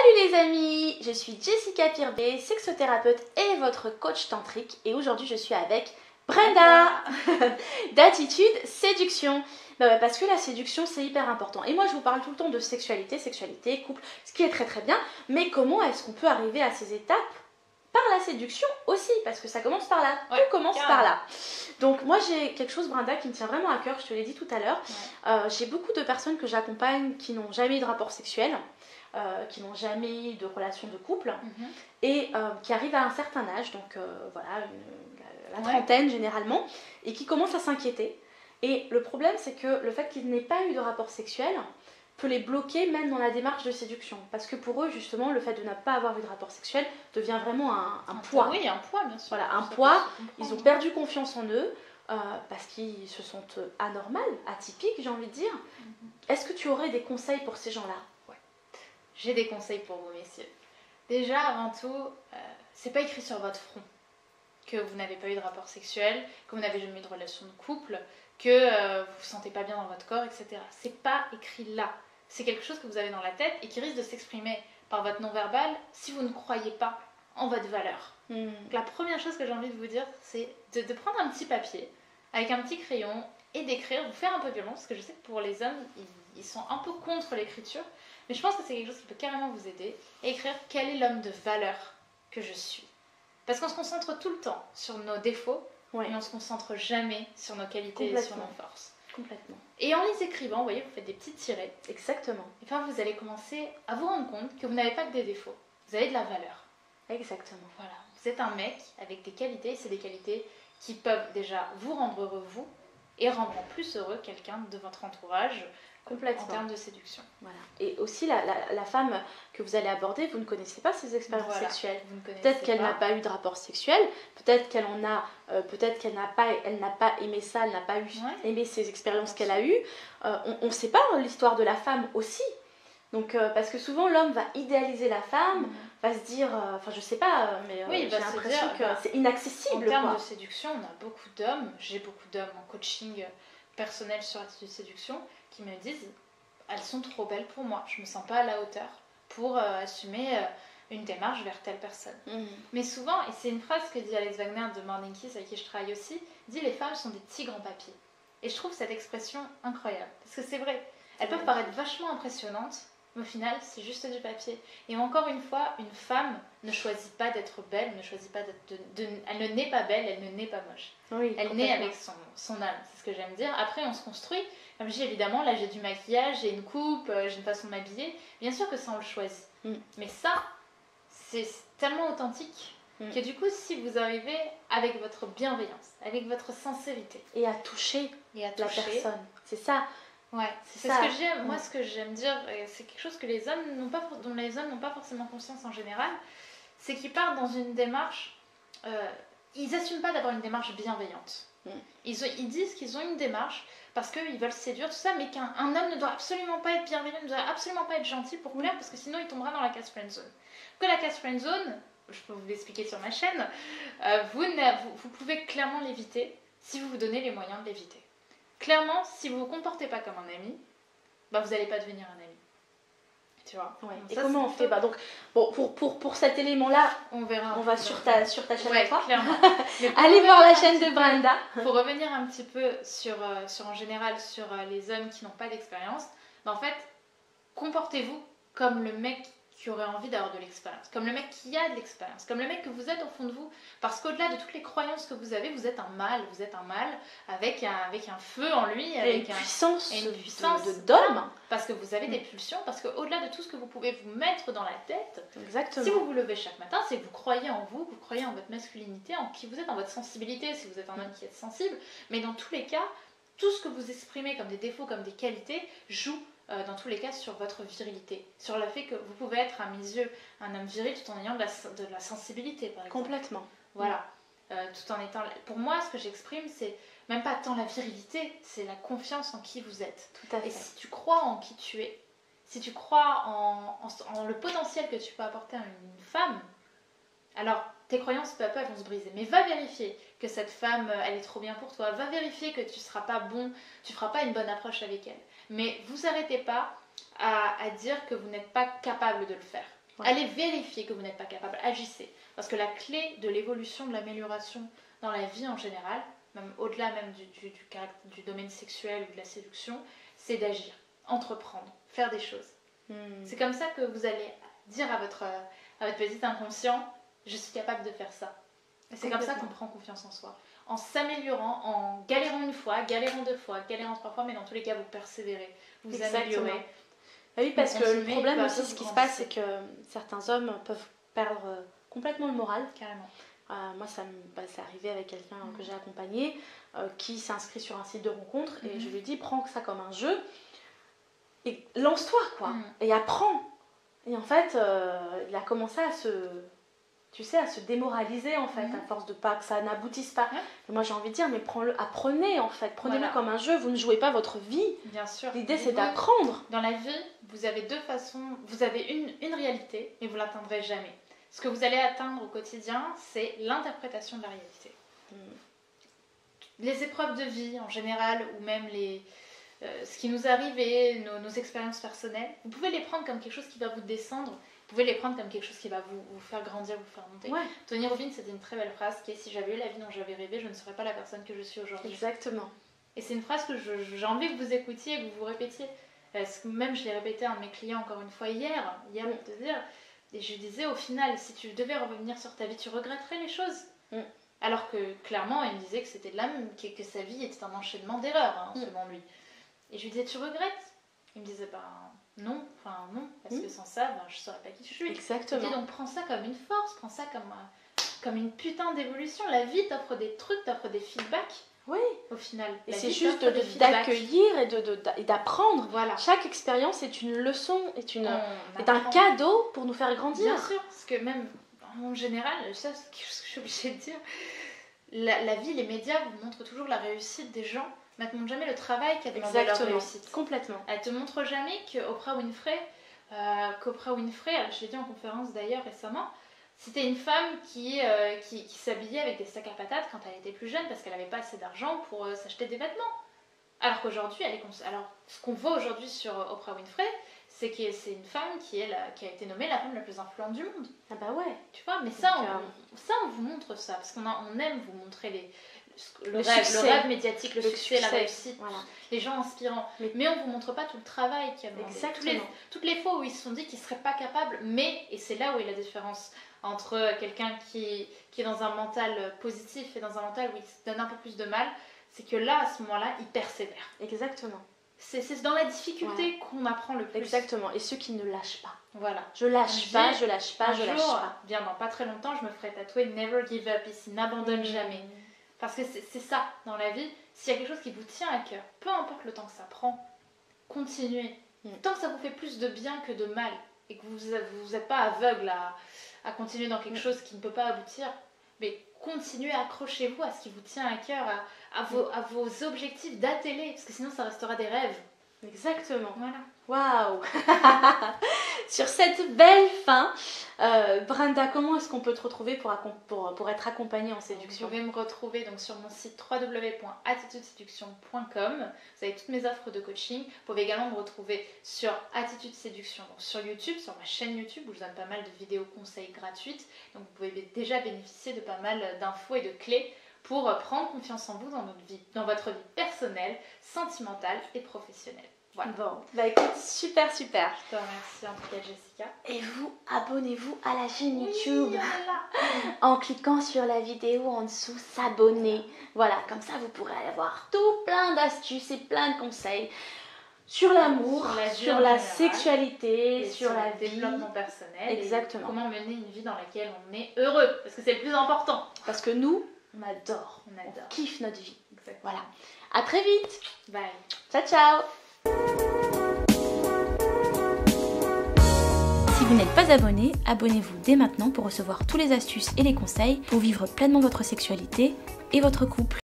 Salut les amis, je suis Jessica Pirbet, sexothérapeute et votre coach tantrique et aujourd'hui je suis avec Brenda d'Attitude Séduction. Parce que la séduction c'est hyper important et moi je vous parle tout le temps de sexualité, couple, ce qui est très très bien, mais comment est-ce qu'on peut arriver à ces étapes par la séduction aussi, parce que ça commence par là, Ouais, tout commence carrément. par là. Donc moi j'ai quelque chose Brenda qui me tient vraiment à cœur, je te l'ai dit tout à l'heure. J'ai beaucoup de personnes que j'accompagne qui n'ont jamais eu de rapport sexuel, qui n'ont jamais eu de relation de couple et qui arrivent à un certain âge, donc voilà, la trentaine généralement, et qui commencent à s'inquiéter. Et le problème c'est que le fait qu'ils n'aient pas eu de rapport sexuel peut les bloquer même dans la démarche de séduction. Parce que pour eux, justement, le fait de ne pas avoir eu de rapport sexuel devient vraiment un poids. Oui, un poids, bien sûr. Voilà, un poids. Ils ont perdu confiance en eux parce qu'ils se sentent anormaux, atypiques, j'ai envie de dire. Est-ce que tu aurais des conseils pour ces gens-là? J'ai des conseils pour vous, messieurs. Déjà, avant tout, c'est pas écrit sur votre front que vous n'avez pas eu de rapport sexuel, que vous n'avez jamais eu de relation de couple, que vous vous sentez pas bien dans votre corps, etc. C'est pas écrit là. C'est quelque chose que vous avez dans la tête et qui risque de s'exprimer par votre non-verbal si vous ne croyez pas en votre valeur. Donc, la première chose que j'ai envie de vous dire, c'est de prendre un petit papier avec un petit crayon et d'écrire, vous faire un peu violent, parce que je sais que pour les hommes, ils sont un peu contre l'écriture, mais je pense que c'est quelque chose qui peut carrément vous aider, et écrire quel est l'homme de valeur que je suis. Parce qu'on se concentre tout le temps sur nos défauts, mais on ne se concentre jamais sur nos qualités et sur nos forces. Complètement. Et en les écrivant, vous voyez, vous faites des petites tirées. Exactement. Et enfin, vous allez commencer à vous rendre compte que vous n'avez pas que des défauts, vous avez de la valeur. Exactement. Voilà, vous êtes un mec avec des qualités, et c'est des qualités qui peuvent déjà vous rendre heureux, vous, et rendre en plus heureux quelqu'un de votre entourage. Complètement. En termes de séduction. Voilà. Et aussi la femme que vous allez aborder, vous ne connaissez pas ses expériences sexuelles. Peut-être qu'elle n'a pas eu de rapport sexuel, peut-être qu'elle en a, peut-être qu'elle n'a pas aimé ça, elle n'a pas aimé ces expériences qu'elle a eues. On ne sait pas l'histoire de la femme aussi. Donc, parce que souvent l'homme va idéaliser la femme, va se dire, enfin je sais pas, mais j'ai l'impression que c'est inaccessible. En termes de séduction, on a beaucoup d'hommes, j'ai beaucoup d'hommes en coaching personnel sur Attitude Séduction, qui me disent elles sont trop belles pour moi, je me sens pas à la hauteur pour assumer une démarche vers telle personne. Mais souvent, et c'est une phrase que dit Alex Wagner de Morning Kiss avec qui je travaille aussi, dit les femmes sont des tigres en papier. Et je trouve cette expression incroyable, parce que c'est vrai, elles peuvent paraître vachement impressionnantes, mais au final c'est juste du papier. Et encore une fois, une femme ne choisit pas d'être belle, ne choisit pas elle ne naît pas belle, elle ne naît pas moche. Elle naît avec son âme, c'est ce que j'aime dire. Après on se construit. Comme je dis, évidemment, là j'ai du maquillage, j'ai une coupe, j'ai une façon de m'habiller. Bien sûr que ça on le choisit. Mais ça, c'est tellement authentique que du coup, si vous arrivez avec votre bienveillance, avec votre sincérité. Et à toucher la personne. C'est ça. Ouais, c'est ce que j'aime. Moi, ce que j'aime dire, c'est quelque chose que les hommes dont les hommes n'ont pas forcément conscience en général, c'est qu'ils partent dans une démarche. Ils n'assument pas d'avoir une démarche bienveillante. Ils disent qu'ils ont une démarche parce qu'ils veulent séduire, tout ça, mais qu'un homme ne doit absolument pas être bienveillant, ne doit absolument pas être gentil pour plaire, parce que sinon il tombera dans la case friendzone. Que la case friendzone, je peux vous l'expliquer sur ma chaîne, vous pouvez clairement l'éviter si vous vous donnez les moyens de l'éviter. Clairement, si vous ne vous comportez pas comme un ami, bah vous n'allez pas devenir un ami. Tu vois. Et ça, comment on fait donc, bon, pour cet élément-là, on va sur ta chaîne à toi. Clairement. Allez voir la chaîne de Brenda. Pour revenir un petit peu sur en général sur les hommes qui n'ont pas d'expérience, bah en fait, comportez-vous comme le mec qui aurait envie d'avoir de l'expérience, comme le mec qui a de l'expérience, comme le mec que vous êtes au fond de vous, parce qu'au-delà de toutes les croyances que vous avez, vous êtes un mâle avec un feu en lui, avec une puissance d'homme, parce que vous avez des pulsions, parce qu'au-delà de tout ce que vous pouvez vous mettre dans la tête, exactement. Si vous vous levez chaque matin, c'est que vous croyez en vous, vous croyez en votre masculinité, en qui vous êtes, en votre sensibilité, si vous êtes un homme qui est sensible, mais dans tous les cas, tout ce que vous exprimez comme des défauts, comme des qualités, joue dans tous les cas sur votre virilité, sur le fait que vous pouvez être à mes yeux un homme viril tout en ayant de la sensibilité par exemple. Complètement. Voilà, tout en étant... Pour moi, ce que j'exprime, c'est même pas tant la virilité, c'est la confiance en qui vous êtes. Tout à fait. Et si tu crois en qui tu es, si tu crois en le potentiel que tu peux apporter à une femme, alors tes croyances peu à peu elles vont se briser. Mais va vérifier que cette femme, elle est trop bien pour toi. Va vérifier que tu seras pas bon, tu feras pas une bonne approche avec elle. Mais vous arrêtez pas à dire que vous n'êtes pas capable de le faire. Ouais. Allez vérifier que vous n'êtes pas capable, agissez. Parce que la clé de l'évolution, de l'amélioration dans la vie en général, même au-delà même du domaine sexuel ou de la séduction, c'est d'agir, entreprendre, faire des choses. C'est comme ça que vous allez dire à votre petit inconscient, je suis capable de faire ça. Et c'est comme ça qu'on prend confiance en soi. En s'améliorant, en galérant une fois, galérant 2 fois, galérant 3 fois, mais dans tous les cas, vous persévérez, vous améliorez. Oui, parce que le problème aussi, ce qui se passe, c'est que certains hommes peuvent perdre complètement le moral. Carrément. Moi, c'est arrivé avec quelqu'un que j'ai accompagné qui s'inscrit sur un site de rencontre et je lui dis, prends ça comme un jeu et lance-toi, quoi, et apprends. Et en fait, il a commencé à se démoraliser, en fait, à force de pas que ça n'aboutisse pas. Et moi, j'ai envie de dire, mais apprenez, en fait, prenez-le comme un jeu, vous ne jouez pas votre vie. Bien sûr. L'idée, c'est d'apprendre. Dans la vie, vous avez 2 façons, vous avez une réalité, mais vous ne l'atteindrez jamais. Ce que vous allez atteindre au quotidien, c'est l'interprétation de la réalité. Les épreuves de vie, en général, ou même ce qui nous arrive et nos expériences personnelles, vous pouvez les prendre comme quelque chose qui va vous descendre. Vous pouvez les prendre comme quelque chose qui va vous faire grandir, vous faire monter. Ouais. Tony Robbins, c'était une très belle phrase qui est « Si j'avais eu la vie dont j'avais rêvé, je ne serais pas la personne que je suis aujourd'hui. » Exactement. Et c'est une phrase que j'ai envie que vous écoutiez et que vous vous répétiez. Parce que même je l'ai répété à un de mes clients encore une fois hier pour te dire, et je lui disais au final, si tu devais revenir sur ta vie, tu regretterais les choses. Alors que clairement, il me disait que c'était que sa vie était un enchaînement d'erreurs, selon lui. Et je lui disais, tu regrettes? Il me disait, non, parce que sans ça, je ne saurais pas qui je suis. Exactement. Je lui dis, donc prends ça comme une force, prends ça comme une putain d'évolution. La vie t'offre des trucs, t'offre des feedbacks. Oui. Au final. Et c'est juste d'accueillir et d'apprendre. Voilà. Chaque expérience est une leçon, est un cadeau pour nous faire grandir. Bien sûr, parce que même en général, ça c'est quelque chose que je suis obligée de dire, la vie, les médias vous montrent toujours la réussite des gens, mais elles ne te montrent jamais le travail qui a demandé leur réussite. Complètement. Elles te montrent jamais qu'Oprah Winfrey, je l'ai dit en conférence d'ailleurs récemment, c'était une femme qui s'habillait avec des sacs à patates quand elle était plus jeune parce qu'elle n'avait pas assez d'argent pour s'acheter des vêtements. Alors qu'aujourd'hui, ce qu'on voit aujourd'hui sur Oprah Winfrey, c'est que c'est une femme qui a été nommée la femme la plus influente du monde. Ah bah ouais. Tu vois, mais ça, on vous montre ça parce qu'on aime vous montrer le rêve médiatique, le succès, la réussite, les gens inspirants. Mais on ne vous montre pas tout le travail qu'il y a dedans. Exactement. Toutes les fois où ils se sont dit qu'ils ne seraient pas capables, et c'est là où est la différence entre quelqu'un qui est dans un mental positif et dans un mental où il se donne un peu plus de mal, c'est que là, à ce moment-là, il persévère. Exactement. C'est dans la difficulté qu'on apprend le plus. Exactement. Et ceux qui ne lâchent pas. Voilà. Je lâche pas. Bien dans pas très longtemps, je me ferai tatouer Never give up ici, n'abandonne jamais. Parce que c'est ça, dans la vie, s'il y a quelque chose qui vous tient à cœur, peu importe le temps que ça prend, continuez. Tant que ça vous fait plus de bien que de mal, et que vous n'êtes pas aveugle à continuer dans quelque chose qui ne peut pas aboutir, mais continuez, accrochez-vous à ce qui vous tient à cœur, à vos objectifs, d'atteler, parce que sinon ça restera des rêves. Exactement. Voilà. Waouh. Sur cette belle fin, Brenda, comment est-ce qu'on peut te retrouver pour être accompagnée en séduction? Vous pouvez me retrouver donc sur mon site www.attitudeséduction.com. Vous avez toutes mes offres de coaching. Vous pouvez également me retrouver sur Attitude Séduction, donc sur YouTube, sur ma chaîne YouTube où je donne pas mal de vidéos conseils gratuites. Donc vous pouvez déjà bénéficier de pas mal d'infos et de clés pour prendre confiance en vous dans votre vie personnelle, sentimentale et professionnelle. Voilà. Bon, bah écoute, super. Je te remercie en tout cas, Jessica. Et vous, abonnez-vous à la chaîne YouTube en cliquant sur la vidéo en dessous, s'abonner. Voilà, comme ça vous pourrez avoir tout plein d'astuces et plein de conseils sur l'amour, sur la sexualité, sur la vie, développement personnel. Exactement. Et comment mener une vie dans laquelle on est heureux, parce que c'est le plus important. Parce que nous, on adore. On kiffe notre vie. Exactement. Voilà. À très vite. Bye. Ciao. Si vous n'êtes pas abonné, abonnez-vous dès maintenant pour recevoir tous les astuces et les conseils pour vivre pleinement votre sexualité et votre couple.